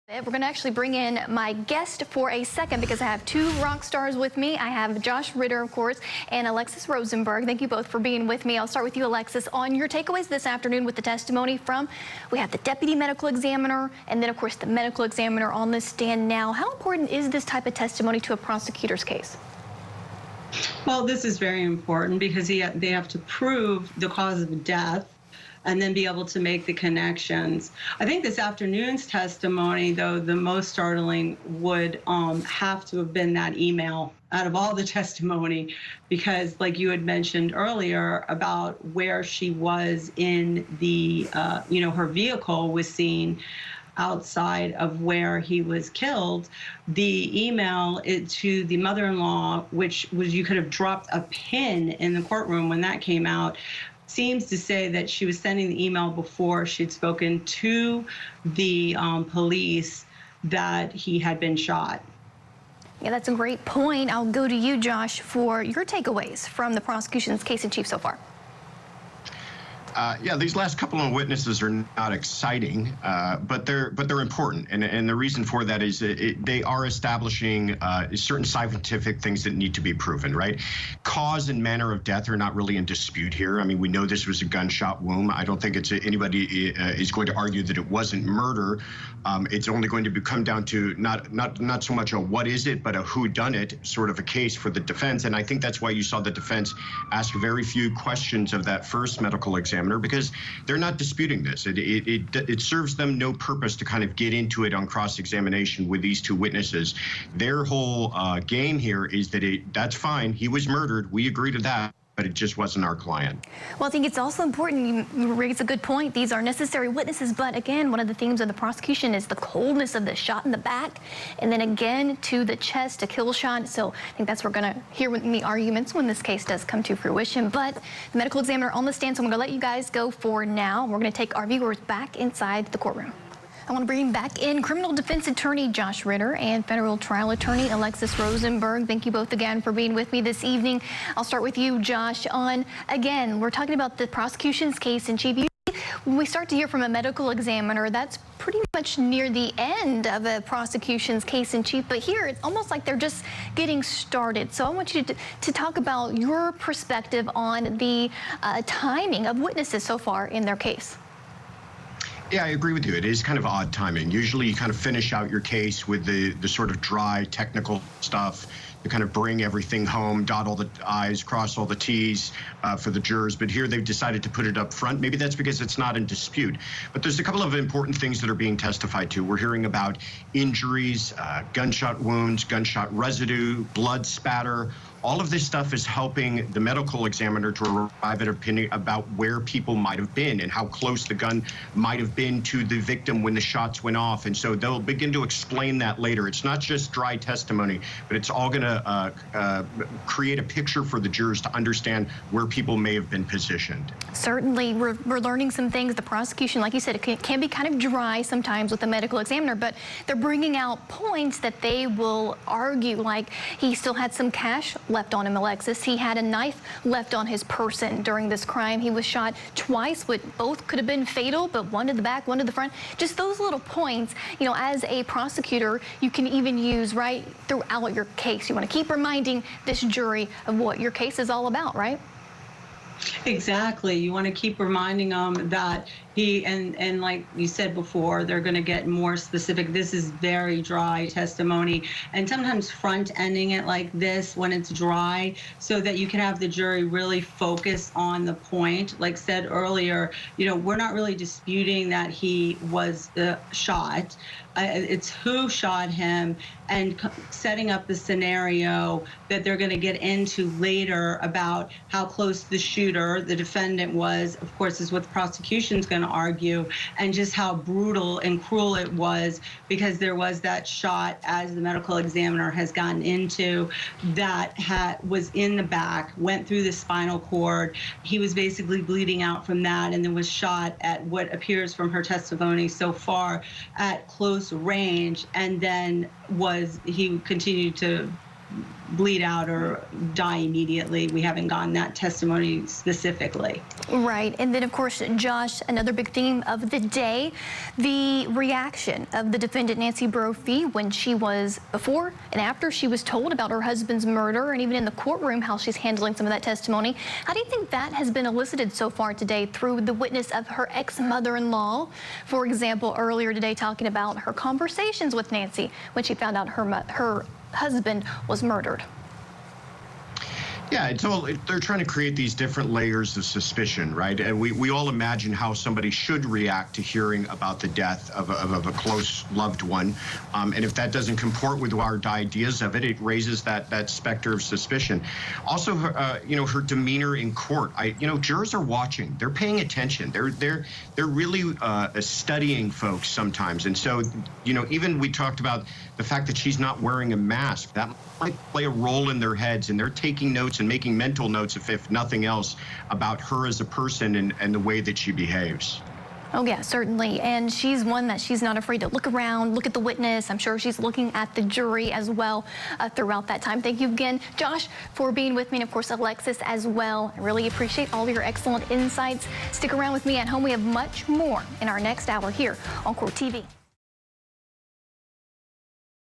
We're going to actually bring in my guest for a second because I have two rock stars with me. I have Josh Ritter, of course, and Alexis Rosenberg. Thank you both for being with me. I'll start with you, Alexis, on your takeaways this afternoon with the testimony from, we have the deputy medical examiner and then, of course, the medical examiner on the stand now. How important is this type of testimony to a prosecutor's case? Well, this is very important because they have to prove the cause of death and then be able to make the connections. I think this afternoon's testimony, though, the most startling would have to have been that email out of all the testimony, because like you had mentioned earlier about where she was in the, her vehicle was seen outside of where he was killed. The email to the mother-in-law, which was, you could have dropped a pin in the courtroom when that came out, seems to say that she was sending the email before she'd spoken to the police that he had been shot. Yeah, that's a great point. I'll go to you, Josh, for your takeaways from the prosecution's case in chief so far. Yeah, these last couple of witnesses are not exciting, but they're important, and the reason for that is they are establishing certain scientific things that need to be proven, right? Cause and manner of death are not really in dispute here. I mean, we know this was a gunshot wound. I don't think anybody is going to argue that it wasn't murder. It's only going to come down to not so much a what is it, but a who done it sort of a case for the defense, and I think that's why you saw the defense ask very few questions of that first medical examiner, because they're not disputing this. It serves them no purpose to kind of get into it on cross-examination with these two witnesses. Their whole game here is that that's fine. He was murdered. We agree to that, but it just wasn't our client. Well, I think it's also important, you raise a good point. These are necessary witnesses, but again, one of the themes of the prosecution is the coldness of the shot in the back, and then again to the chest, a kill shot. So I think that's what we're going to hear in the arguments when this case does come to fruition. But the medical examiner on the stand, so I'm going to let you guys go for now. We're going to take our viewers back inside the courtroom. I want to bring back in criminal defense attorney Josh Ritter and federal trial attorney Alexis Rosenberg. Thank you both again for being with me this evening. I'll start with you, Josh. Again, we're talking about the prosecution's case in chief. When we start to hear from a medical examiner, that's pretty much near the end of a prosecution's case in chief. But here, it's almost like they're just getting started. So I want you to talk about your perspective on the timing of witnesses so far in their case. Yeah, I agree with you. It is kind of odd timing. Usually you kind of finish out your case with the sort of dry technical stuff. You kind of bring everything home, dot all the I's, cross all the T's for the jurors. But here they've decided to put it up front. Maybe that's because it's not in dispute. But there's a couple of important things that are being testified to. We're hearing about injuries, gunshot wounds, gunshot residue, blood spatter. All of this stuff is helping the medical examiner to arrive at an opinion about where people might have been and how close the gun might have been to the victim when the shots went off. And so they'll begin to explain that later. It's not just dry testimony, but it's all going to create a picture for the jurors to understand where people may have been positioned. Certainly, we're learning some things. The prosecution, like you said, it can be kind of dry sometimes with the medical examiner, but they're bringing out points that they will argue, like he still had some cash left on him, Alexis. He had a knife left on his person during this crime. He was shot twice, but both could have been fatal, but one to the back, one to the front. Just those little points, you know, as a prosecutor, you can even use right throughout your case. You want to keep reminding this jury of what your case is all about, right? Exactly. You want to keep reminding them that and like you said before, they're going to get more specific. This is very dry testimony, and sometimes front-ending it like this when it's dry so that you can have the jury really focus on the point. Like said earlier, you know, we're not really disputing that he was shot. It's who shot him and setting up the scenario that they're going to get into later about how close the shooter, the defendant, was, of course, is what the prosecution's going to argue, and just how brutal and cruel it was, because there was that shot, as the medical examiner has gotten into, that was in the back, went through the spinal cord. He was basically bleeding out from that, and then was shot at what appears from her testimony so far at close range, and then he continued to bleed out or die immediately. We haven't gotten that testimony specifically. Right. And then, of course, Josh, another big theme of the day, the reaction of the defendant, Nancy Brophy, when she was before and after she was told about her husband's murder, and even in the courtroom, how she's handling some of that testimony. How do you think that has been elicited so far today through the witness of her ex-mother-in-law? For example, earlier today, talking about her conversations with Nancy when she found out her husband was murdered. Yeah, they're trying to create these different layers of suspicion, right? And we all imagine how somebody should react to hearing about the death of a close loved one. And if that doesn't comport with our ideas of it, it raises that specter of suspicion. Also, her demeanor in court. Jurors are watching. They're paying attention. They're really studying folks sometimes. And so, even we talked about the fact that she's not wearing a mask. That might play a role in their heads, and they're taking notes and making mental notes, if nothing else, about her as a person and the way that she behaves. Oh, yeah, certainly. And she's one that she's not afraid to look around, look at the witness. I'm sure she's looking at the jury as well throughout that time. Thank you again, Josh, for being with me. And, of course, Alexis as well. I really appreciate all of your excellent insights. Stick around with me at home. We have much more in our next hour here on Court TV.